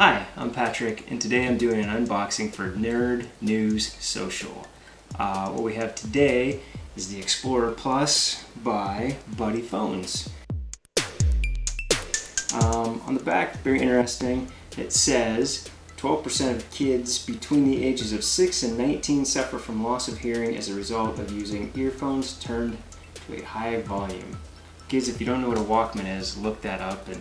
Hi, I'm Patrick, and today I'm doing an unboxing for Nerd News Social. What we have today is the Explorer Plus by BuddyPhones. On the back, very interesting, it says 12% of kids between the ages of 6 and 19 suffer from loss of hearing as a result of using earphones turned to a high volume. Kids, if you don't know what a Walkman is, look that up. And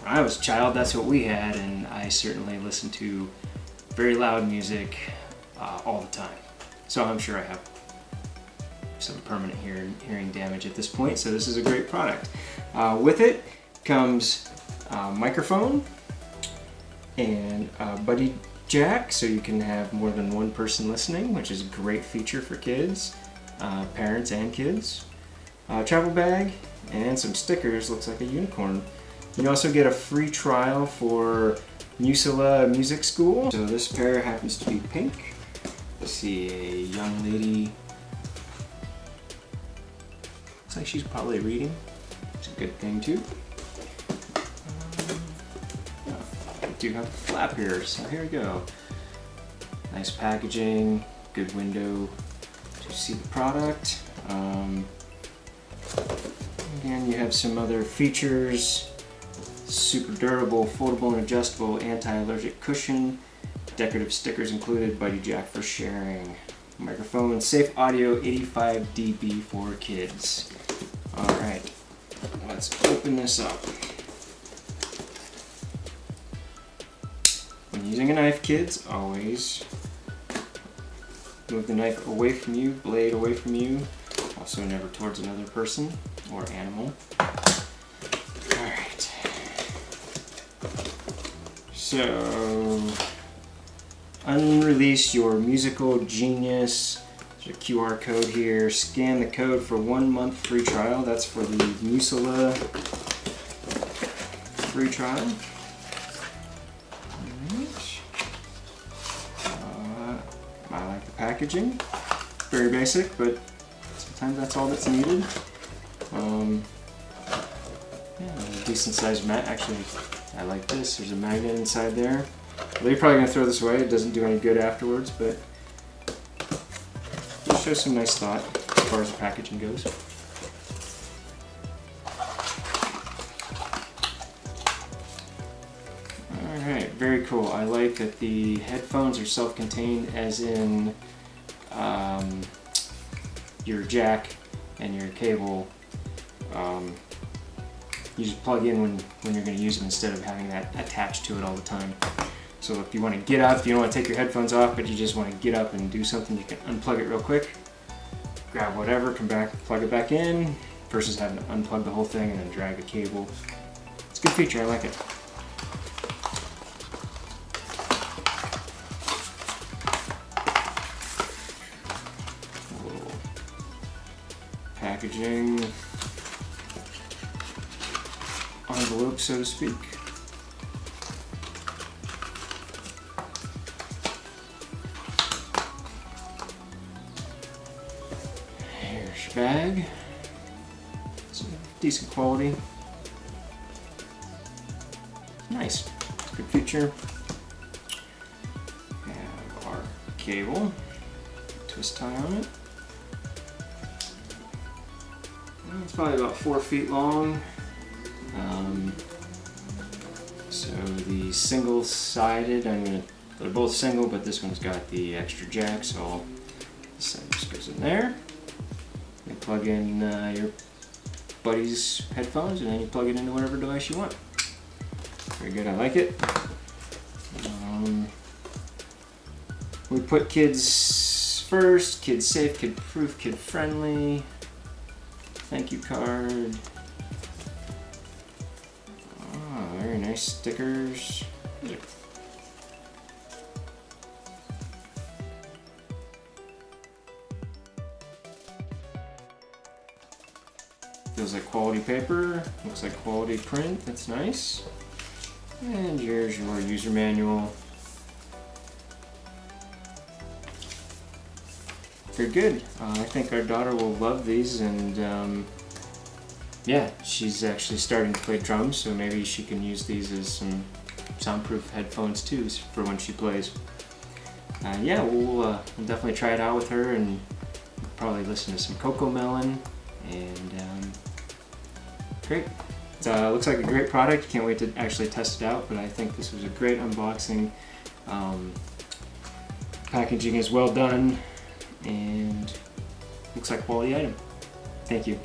when I was a child, that's what we had, and I certainly listened to very loud music all the time. So I'm sure I have some permanent hearing damage at this point, so this is a great product. With it comes a microphone and a Buddy jack, so you can have more than one person listening, which is a great feature for kids, parents and kids. Travel bag and some stickers, looks like a unicorn. You also get a free trial for Musilla Music School. So this pair happens to be pink. Let's see, a young lady. Looks like she's probably reading. It's a good thing too. I do have a flap here, so here we go. Nice packaging, good window to see the product. Again, you have some other features. Super durable, foldable and adjustable, anti-allergic cushion, decorative stickers included, Buddy jack for sharing, microphone, safe audio, 85 dB for kids. Alright, let's open this up. When using a knife, kids, always move the knife away from you, blade away from you, also never towards another person or animal. So, unrelease your musical genius. There's a QR code here. Scan the code for 1 month free trial. That's for the Musilla free trial. I like the packaging. Very basic, but sometimes that's all that's needed. A decent sized mat. Actually, I like this. There's a magnet inside there. Well, you're probably going to throw this away. It doesn't do any good afterwards, but it shows some nice thought as far as the packaging goes. Alright, very cool. I like that the headphones are self-contained, as in your jack and your cable. You just plug in when you're going to use them instead of having that attached to it all the time. So if you want to get up, you don't want to take your headphones off, but you just want to get up and do something, you can unplug it real quick, grab whatever, come back, plug it back in, versus having to unplug the whole thing and then drag the cable. It's a good feature, I like it. A little packaging. Envelope, so to speak. Here's your bag. It's decent quality. Nice. Good feature. Have our cable. Twist tie on it. It's probably about 4 feet long. So the single-sided, they're both single, but this one's got the extra jack, so this side just goes in there. You plug in your Buddy's headphones, and then you plug it into whatever device you want. Very good, I like it. We put kids first, kids safe, kid proof, kid friendly. Thank you card. Very nice stickers. Feels like quality paper. Looks like quality print. That's nice. And here's your user manual. Very good. I think our daughter will love these, and yeah, she's actually starting to play drums, so maybe she can use these as some soundproof headphones too for when she plays. Yeah, we'll definitely try it out with her, and probably listen to some Coco Melon, and great. It looks like a great product. Can't wait to actually test it out, but I think this was a great unboxing. Packaging is well done, and looks like a quality item. Thank you.